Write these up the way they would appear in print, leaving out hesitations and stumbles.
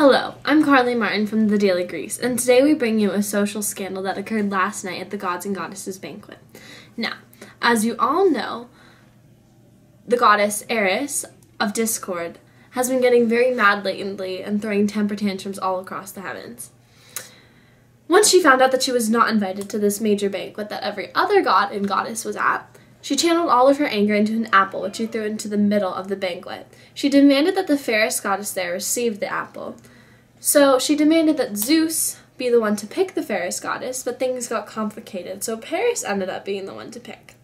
Hello, I'm Carly Martin from the Daily Grease, and today we bring you a social scandal that occurred last night at the Gods and Goddesses banquet. Now, as you all know, the goddess Eris of Discord has been getting very mad lately and throwing temper tantrums all across the heavens. Once she found out that she was not invited to this major banquet that every other god and goddess was at, she channeled all of her anger into an apple, which she threw into the middle of the banquet. She demanded that the fairest goddess there receive the apple. So she demanded that Zeus be the one to pick the fairest goddess, but things got complicated, so Paris ended up being the one to pick.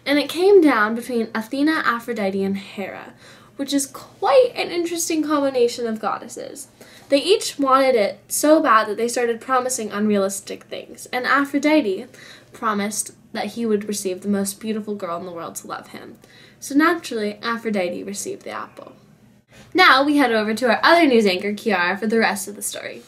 And it came down between Athena, Aphrodite, and Hera, which is quite an interesting combination of goddesses. They each wanted it so bad that they started promising unrealistic things, and Aphrodite promised that he would receive the most beautiful girl in the world to love him. So naturally, Aphrodite received the apple. Now we head over to our other news anchor, Kiara, for the rest of the story.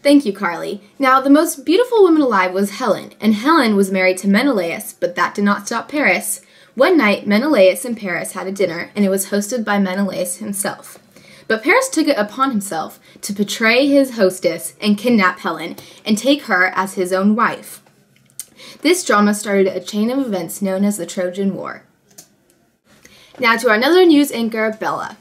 Thank you, Carly. Now, the most beautiful woman alive was Helen, and Helen was married to Menelaus, but that did not stop Paris. One night, Menelaus and Paris had a dinner, and it was hosted by Menelaus himself. But Paris took it upon himself to betray his hostess and kidnap Helen and take her as his own wife. This drama started a chain of events known as the Trojan War. Now to our another news anchor, Bella.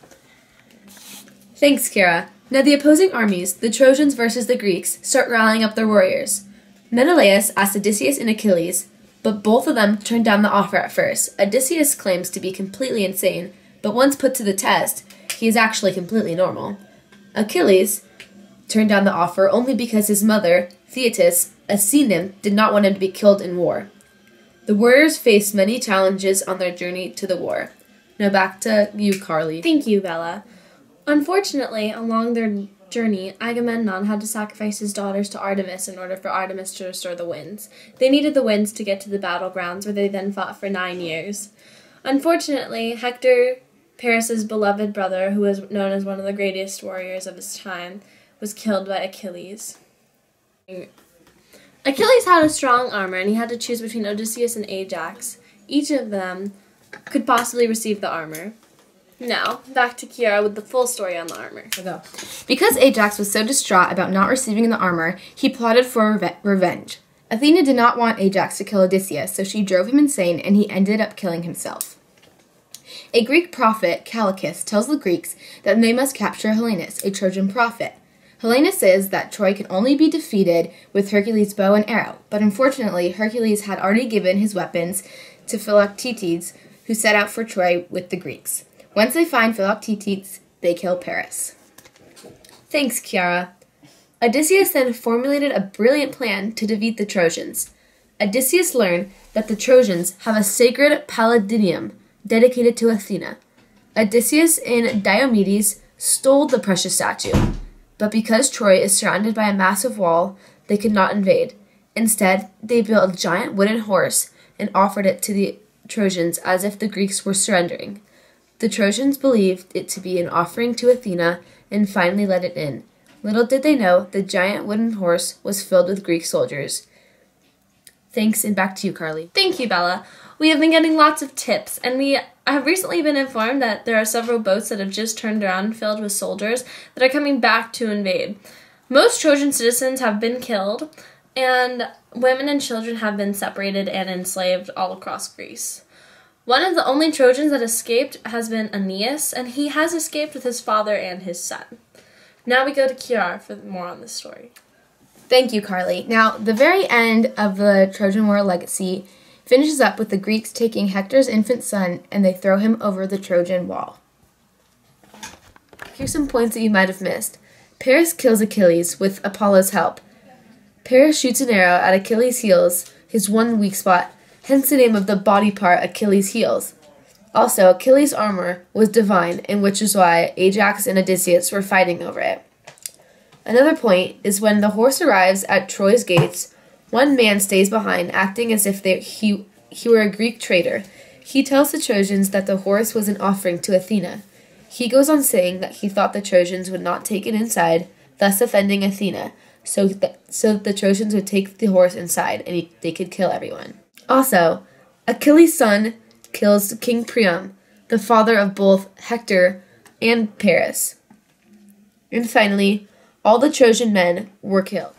Thanks, Kira. Now the opposing armies, the Trojans versus the Greeks, start rallying up their warriors. Menelaus asked Odysseus and Achilles, but both of them turned down the offer at first. Odysseus claims to be completely insane, but once put to the test, he is actually completely normal. Achilles turned down the offer only because his mother, Thetis, a sea nymph, did not want him to be killed in war. The warriors faced many challenges on their journey to the war. Now back to you, Carly. Thank you, Bella. Unfortunately, along their journey, Agamemnon had to sacrifice his daughters to Artemis in order for Artemis to restore the winds. They needed the winds to get to the battlegrounds, where they then fought for 9 years. Unfortunately, Hector, Paris's beloved brother, who was known as one of the greatest warriors of his time, was killed by Achilles. Achilles had a strong armor, and he had to choose between Odysseus and Ajax. Each of them could possibly receive the armor. Now, back to Kiara with the full story on the armor. Because Ajax was so distraught about not receiving the armor, he plotted for revenge. Athena did not want Ajax to kill Odysseus, so she drove him insane, and he ended up killing himself. A Greek prophet, Calchas, tells the Greeks that they must capture Helenus, a Trojan prophet. Helenus says that Troy can only be defeated with Hercules' bow and arrow, but unfortunately Hercules had already given his weapons to Philoctetes, who set out for Troy with the Greeks. Once they find Philoctetes, they kill Paris. Thanks, Kiara. Odysseus then formulated a brilliant plan to defeat the Trojans. Odysseus learned that the Trojans have a sacred Palladium dedicated to Athena. Odysseus and Diomedes stole the precious statue, but because Troy is surrounded by a massive wall, they could not invade. Instead, they built a giant wooden horse and offered it to the Trojans as if the Greeks were surrendering. The Trojans believed it to be an offering to Athena and finally let it in. Little did they know the giant wooden horse was filled with Greek soldiers. Thanks, and back to you, Carly. Thank you, Bella. We have been getting lots of tips, and we have recently been informed that there are several boats that have just turned around filled with soldiers that are coming back to invade. Most Trojan citizens have been killed, and women and children have been separated and enslaved all across Greece. One of the only Trojans that escaped has been Aeneas, and he has escaped with his father and his son. Now we go to Kiara for more on this story. Thank you, Carly. Now, the very end of the Trojan War legacy finishes up with the Greeks taking Hector's infant son and they throw him over the Trojan wall. Here's some points that you might have missed. Paris kills Achilles with Apollo's help. Paris shoots an arrow at Achilles' heels, his one weak spot, hence the name of the body part Achilles' heels. Also, Achilles' armor was divine, and which is why Ajax and Odysseus were fighting over it. Another point is when the horse arrives at Troy's gates, one man stays behind, acting as if he were a Greek traitor. He tells the Trojans that the horse was an offering to Athena. He goes on saying that he thought the Trojans would not take it inside, thus offending Athena, so the Trojans would take the horse inside and they could kill everyone. Also, Achilles' son kills King Priam, the father of both Hector and Paris. And finally, All the Trojan men were killed.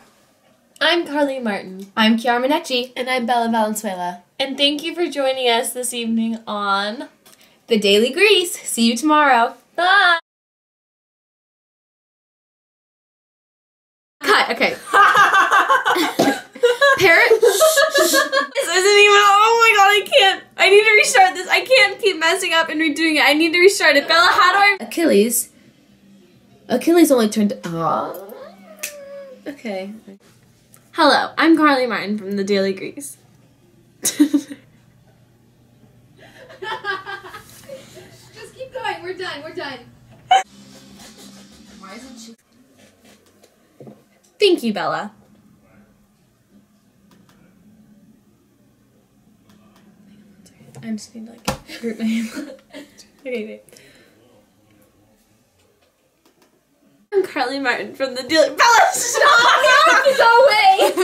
I'm Carly Martin. I'm Chiara Minetti. And I'm Bella Valenzuela. And thank you for joining us this evening on The Daily Grease. See you tomorrow. Bye! Cut. Okay. This isn't even, oh my god, I can't. I need to restart this. I can't keep messing up and redoing it. I need to restart it. Bella, how do I? Achilles only turned. Aww. Okay. Hello, I'm Carly Martin from The Daily Grease. Just keep going. We're done. Why isn't she? Thank you, Bella. I just need to group my hands. Okay, wait. I'm Carly Martin from The Daily. Bella, stop! Go away.